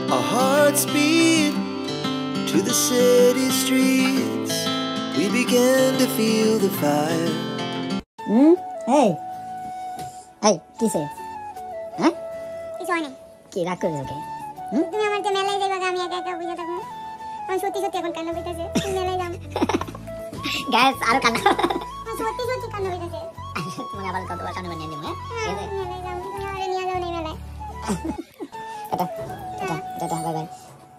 Our hearts beat to the city streets. We began to feel the fire. Hey. Hey, কিসে? হ্যাঁ? কিছু হয় না। কি রাগ করে ওকে? তুমি আমার যে মেলায় যাইবা আমি একা একা বুঝে থাকবো। আমি সত্যি সত্যি এখন কান্না পেতেছে। তুমি মেলায় যাও। গাইস আর কান্না। সত্যি সত্যি কান্না পেতেছে। তুমি আবার কতবার সামনে বানিয়ে দিমু, হ্যাঁ? মেলায় যাও। তুমি আরে নিয়ে যাও না মেলায়। এটা বাই বাই।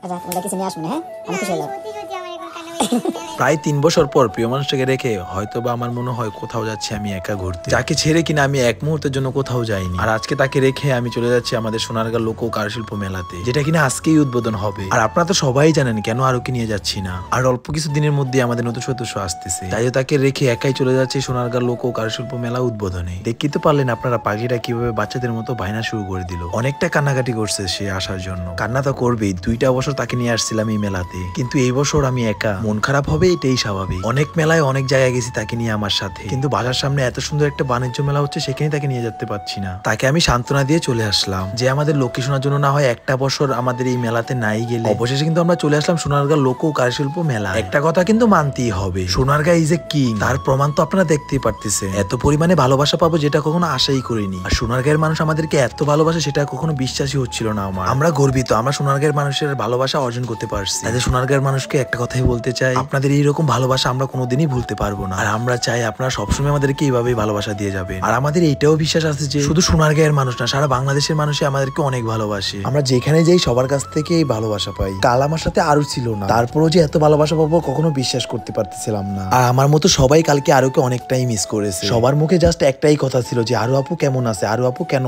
আচ্ছা, তোমরা কিছু নিয়ে আসুন, হ্যাঁ? আমি খুশি হলাম। সত্যি সত্যি আমার এখন কান্না পেতেছে। প্রায় 3 বছর পর প্রিয় মানুষটাকে রেখে হয়তো বা আমার মনে হয় কোথাও যাচ্ছি আমি একা ঘুরতে, যাকে ছেড়ে কিনা আমি এক মুহূর্তের জন্য কোথাও যাইনি। আর আজকে তাকে রেখে আমি চলে যাচ্ছি আমাদের সোনারগাঁ লোক কারুশিল্প মেলাতে, যেটা কিনা আজকেই উদ্বোধন হবে। আর আপনারা তো সবাই জানেন কেন আরোকে নিয়ে যাচ্ছি না। আর অল্প কিছু দিনের মধ্যে আমাদের নতুন সদস্য আসতেছে, তাই তাকে রেখে একাই চলে যাচ্ছে সোনারগাঁ লোক কারুশিল্প মেলা উদ্বোধনে। দেখতে তো পারলেন আপনারা পাখিটা কিভাবে বাচ্চাদের মতো বায়না শুরু করে দিল। অনেকটা কান্নাকাটি করছে সে আসার জন্য। কান্না তো করবেই, 2টা বছর তাকে নিয়ে আসছিলাম এই মেলাতে, কিন্তু এই বছর আমি একা। মন খারাপ হবে, এটাই স্বাভাবিক। অনেক মেলায় অনেক জায়গায় গেছি তাকে নিয়ে আমার সাথে, কিন্তু বাসার সামনে এত সুন্দর একটা বাণিজ্য মেলা হচ্ছে সেখানে তাকে নিয়ে যেতে পারছি না। তাকে আমি সান্ত্বনা দিয়ে চলে আসলাম যে আমাদের লক্ষ্মী শোনার জন্য না হয় একটা বছর আমাদের এই মেলাতে নাই গেলে। অবশেষে কিন্তু আমরা চলে আসলাম সোনারগাঁ লোক কারুশিল্প মেলা। একটা কথা কিন্তু মানতেই হবে, সোনারগাঁ ইজ এ কিং। তার প্রমাণ তো আপনারা দেখতেই পারতেছেন। এত পরিমাণে ভালোবাসা পাবো যেটা কখনো আশাই করিনি। আর সোনারগাঁয়ের মানুষ আমাদেরকে এত ভালোবাসে সেটা কখনো বিশ্বাসই হচ্ছিল না আমার। আমরা গর্বিত আমরা সোনারগাঁয়ের মানুষের ভালোবাসা অর্জন করতে পারছি। তাদের সোনারগাঁয়ের মানুষকে একটা কথাই বলতে চাই, আপনাদের এইরকম ভালোবাসা আমরা কোনোদিনই ভুলতে পারবো না। আর আমরা চাই আপনারা সবসময় আমাদেরকে এইভাবেই ভালোবাসা দিয়ে যাবেন। আর আমাদের এইটাও বিশ্বাস আছে যে শুধু সোনারগাঁয়ের মানুষ না, সারা বাংলাদেশের মানুষই আমাদেরকে অনেক ভালোবাসে। আমরা যেখানে যাই সবার কাছ থেকে এই ভালোবাসা পাই। কাল আমার সাথে আরো ছিল না, তারপরও যে এত ভালোবাসা পাবো কখনো বিশ্বাস করতে পারতেছিলাম না। আর আমার মতো সবাই কালকে আরোকে অনেকটাই মিস করেছে। সবার মুখে জাস্ট একটাই কথা ছিল যে আরো আপু কেমন আছে, আরো আপু কেন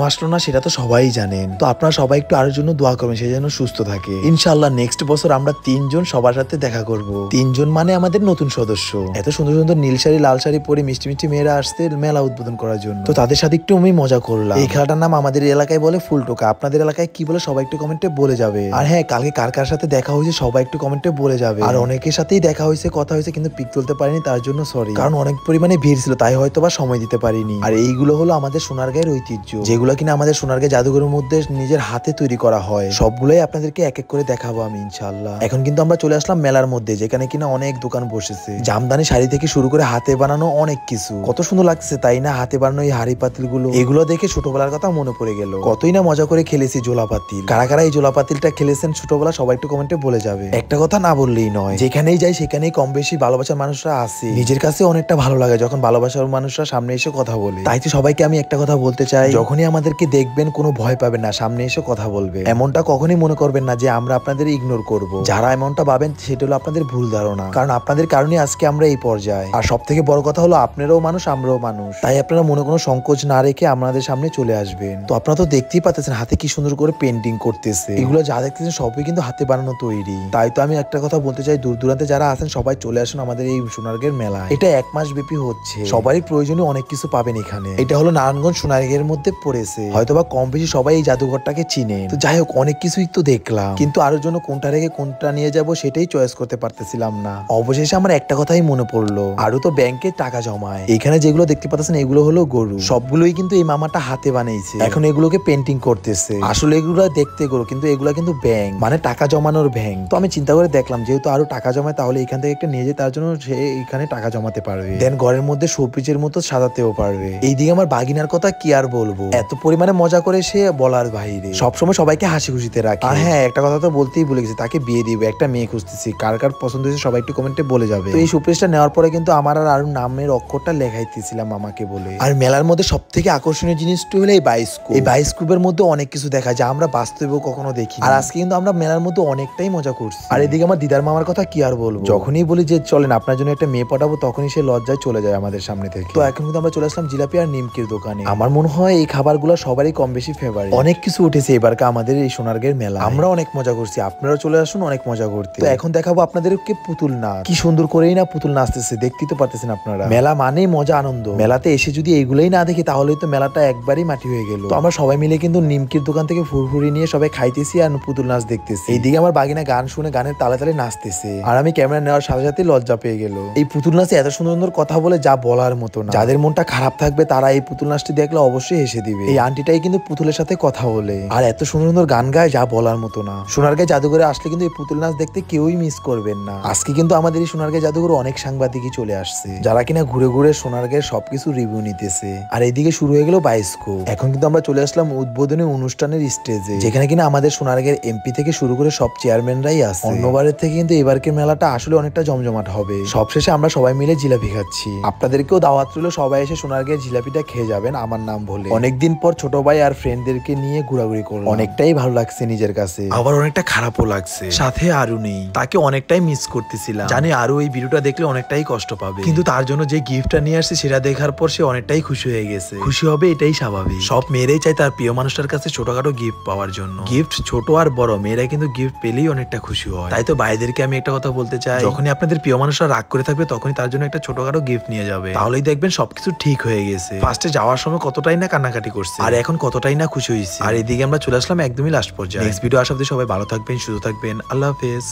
আসলো না সেটা তো সবাই জানেন। তো আপনারা সবাই একটু আরোর জন্য দোয়া করবেন, সে যেন সুস্থ থাকে। ইনশাআল্লাহ নেক্সট বছর আমরা 3 জন সবার সাথে দেখা করব। 3 জন মানে আমাদের নতুন সদস্য। এত সুন্দর সুন্দর নীল শাড়ি লাল শাড়ি পরে মিষ্টি মিষ্টি মেয়েরা আসছে মেলা উদ্বোধন করার জন্য। তো তাদের সাথে একটু আমি মজা করলাম। এই খেলাটার নাম আমাদের এলাকায় বলে ফুলটোকা। আপনাদের এলাকায় কি বলে সবাই একটু কমেন্টে বলে যাবে। আর হ্যাঁ, কালকে কার কার সাথে দেখা হয়েছে সবাই একটু কমেন্টে বলে যাবে। আর অনেকের সাথেই দেখা হয়েছে, কথা হয়েছে, কিন্তু পিক তুলতে পারিনি, তার জন্য সরি। কারণ অনেক পরিমাণে ভিড় ছিল, তাই হয়তো বা সময় দিতে পারিনি। আর এইগুলো হলো আমাদের সোনারগাঁয়ের ঐতিহ্য, যেগুলো কিনা আমাদের সোনারগাঁ জাদুঘরের মধ্যে নিজের হাতে তৈরি করা হয়। সবগুলোই আপনাদেরকে এক এক করে দেখাবো আমি ইনশাআল্লাহ। এখন কিন্তু আমরা চলে আসলাম মেলার মধ্যে, যেখানে কিনা অনেক দোকান বসেছে। জামদানি শাড়ি থেকে শুরু করে হাতে বানানো অনেক কিছু। কত সুন্দর লাগছে তাই না? হাতে বানানো এই হাড়ি পাতিল গুলো, এগুলো দেখে ছোটবেলার কথা মনে পড়ে গেল। কতই না মজা করে খেলেছি জোলা পাতিল। কারা কারা এই জোলা পাতিলটা খেলেছেন ছোটবেলা সবাই একটু কমেন্টে বলে যাবে। একটা কথা না বললেই নয়, যেখানেই যাই সেখানেই কম বেশি ভালোবাসার মানুষরা আছে। নিজের কাছে অনেকটা ভালো লাগে যখন ভালোবাসার মানুষরা সামনে এসে কথা বলে। তাই তো সবাইকে আমি একটা কথা বলতে চাই, যখনই আমাদেরকে দেখবেন কোনো ভয় পাবেন না, সামনে এসে কথা বলবে। এমনটা কখনোই মনে করবেন না যে আমরা আপনাদের ইগনোর করব। যারা এমনটা ভাবেন সেটা হলো আপনাদের ভুল ধারণা, কারণ আপনাদের কারণে আজকে আমরা এই পর্যায়ে। আর সব থেকে বড় কথা হলো আপনারাও মানুষ, আমরাও মানুষ। তাই আপনারা মনে কোনো সংকোচ না রেখে আমাদের সামনে চলে আসবেন। তো আপনারা তো দেখতেই পাচ্ছেন হাতে কি সুন্দর করে পেন্টিং করতেছে। এগুলো যা দেখতেছেন সবই কিন্তু হাতে বানানো তৈরি। তাই তো আমি একটা কথা বলতে চাই, দূর দূরান্তে যারা আছেন সবাই চলে আসুন আমাদের এই সোনারগাঁয়ের মেলায়। এটা 1 মাস ব্যাপী হচ্ছে, সবারই প্রয়োজনীয় অনেক কিছু পাবেন এখানে। এটা হলো নারায়ণগঞ্জ সোনারগাঁয়ের মধ্যে পড়েছে, হয়তোবা কম বেশি সবাই এই জাদুঘরটাকে চিনে। তো যাই হোক, অনেক কিছুই তো দেখলাম, কিন্তু আরো জন্য কোনটা রেখে কোনটা নিয়ে যাব সেটাই চয়েস করতে পারতেছিলাম না। অবশেষে আমার একটা কথাই মনে পড়লো, আরো তো ব্যাংকে টাকা জমায়। এখানে যেগুলো দেখতে পাচ্ছেন এগুলো হলো গরু, সবগুলোই কিন্তু এই মামাটা হাতে বানাইছে। এখন এগুলোকে পেন্টিং করতেছে। আসলে এগুলো দেখতে গরু, কিন্তু এগুলা কিন্তু ব্যাংক, মানে টাকা জমানোর ব্যাংক। তো আমি চিন্তা করে দেখলাম যেহেতু আরো টাকা জমায় তাহলে এখান থেকে একটা নিয়ে যায়, তার জন্য সে এখানে টাকা জমাতে পারবে, দেন ঘরের মধ্যে শোপিসের মতো সাজাতেও পারবে। এইদিকে আমার বাগিনার কথা কি আর বলবো, এত পরিমাণে মজা করে সে বলার বাইরে। সবসময় সবাইকে হাসি খুশিতে রাখে। আর হ্যাঁ, একটা কথা তো বলতেই ভুলে গেছি, তাকে বিয়ে দিবে, একটা মেয়ে খুঁজতেছি। কার কার পছন্দ হয়েছে সবাই একটু কমেন্টে বলে যাবে। তো এই শোপিসটা নেওয়ার পরে কিন্তু আমার আর আরো নামের অক্ষরটা লেখাইতেছিলাম আমাকে বলে। আর মেলার মধ্যে সব থেকে আকর্ষণীয় জিনিসটা হলো এই বায়োস্কোপ। এই বায়োস্কোপের মধ্যে অনেক কিছু দেখা যায় আমরা বাস্তবেও কখনো দেখি। আর আজকে কিন্তু আমরা মেলার মধ্যে অনেকটাই মজা করছি। আর এদিকে আমার দিদার মামার কথা কি আর বলবো, যখনই বলি যে চলেন আপনার জন্য একটা মেয়ে পাঠাবো, তখনই সে লজ্জায় চলে যায় আমাদের সামনে থেকে। তো এখন কিন্তু আমরা চলে আসলাম জিলাপি আর নিমকির দোকানে। আমার মনে হয় এই খাবারগুলো সবারই কম বেশি ফেভারিট। অনেক কিছু উঠেছে এবারকার আমাদের এই সোনারগাঁয়ের মেলা, আমরা অনেক মজা করছি। আপনারাও চলে আসুন অনেক মজা করতে। তো এখন দেখা দেখাবো আপনাদেরকে পুতুল নাচ। কি সুন্দর করেই না পুতুল নাচতেছে, দেখতেই তো পারতেছেন আপনারা। মেলা মানেই মজা, আনন্দ। মেলাতে এসে যদি এইগুলোই না দেখি তাহলে তো মেলাটা একবারই মাটি হয়ে গেল। তো আমরা সবাই মিলে কিন্তু নিমকির দোকান থেকে ফুরফুরি নিয়ে সবাই খাইতেছি আর পুতুল নাচ দেখতেছি। এইদিকে আমার বাগিনা গান শুনে গানের তালে তালে নাচতেছে, আর আমি ক্যামেরা নেওয়ার সাথে সাথে লজ্জা পেয়ে গেল। এই পুতুল নাচে এত সুন্দর সুন্দর কথা বলে যা বলার মতো না। যাদের মনটা খারাপ থাকবে তারা এই পুতুল নাচটি দেখলে অবশ্যই হেসে দিবে। এই আন্টিটাই কিন্তু পুতুলের সাথে কথা বলে আর এত সুন্দর সুন্দর গান গায় যা বলার মতো না। সোনারগাঁও জাদুঘরে আসলে কিন্তু এই পুতুল নাচ দেখতে কেউই মিস করবেন না। আজকে কিন্তু আমাদের এই সোনারগাঁও জাদুঘরে অনেক সাংবাদিকই চলে আসছে, যারা কিনা ঘুরে ঘুরে সোনারগাঁওয়ের সবকিছু রিভিউ নিতেছে। আর এইদিকে শুরু হয়ে গেল বায়োস্কোপ। এখন কিন্তু আমরা চলে আসলাম উদ্বোধনী অনুষ্ঠানের স্টেজে, যেখানে কিনা আমাদের সোনারগাঁওয়ের এমপি থেকে শুরু করে সব চেয়ারম্যানরাই আছে। অন্যবারের থেকে কিন্তু এবারকের মেলাটা আসলে অনেকটা জমজমাট হবে। সবশেষে আমরা সবাই মিলে জিলাপি খাচ্ছি। আপনাদেরকেও দাওয়াত রইল, সবাই এসে সোনারগাঁওয়ের জিলাপিটা খেয়ে যাবেন আমার নাম বলে। অনেকদিন পর ছোট ভাই আর ফ্রেন্ডদেরকে নিয়ে ঘোরাঘুরি করলাম, অনেকটাই ভালো লাগছে নিজের কাছে, আবার অনেকটা খারাপও লাগছে। সাথে আরু নেই, তাকে অনেকটাই মিস করতেছিলাম। জানি আরু এই ভিডিওটা দেখলে অনেকটাই কষ্ট পাবে, কিন্তু তার জন্য যে গিফটটা নিয়ে আসছে সেটা দেখার পর সে অনেকটাই খুশি হয়ে গেছে। খুশি হবে এটাই স্বাভাবিক, সব মেয়েরাই চায় তার প্রিয় মানুষটার কাছে ছোটখাটো গিফট পাওয়ার জন্য। গিফট ছোট আর বড়, মেয়েরা কিন্তু গিফট পেলেই অনেকটা খুশি হয়। তাই তো ভাইদেরকে আমি একটা কথা বলতে চাই, যখনই আপনাদের প্রিয় মানুষরা রাগ করে থাকবে তখনই তার জন্য একটা ছোটখাটো গিফট নিয়ে যাবে, তাহলেই দেখবেন সবকিছু ঠিক হয়ে গেছে। ফার্স্টে যাওয়ার সময় কতটাই না কান্নাকাটি করছে আর এখন কতটাই না খুশি হয়েছে। আর এদিকে আমরা চলে আসলাম একদমই লাস্ট পর্যায়ে। নেক্সট ভিডিও আসার সবাই ভালো থাকবেন, সুস্থ থাকবেন। আল্লাহ হাফেজ।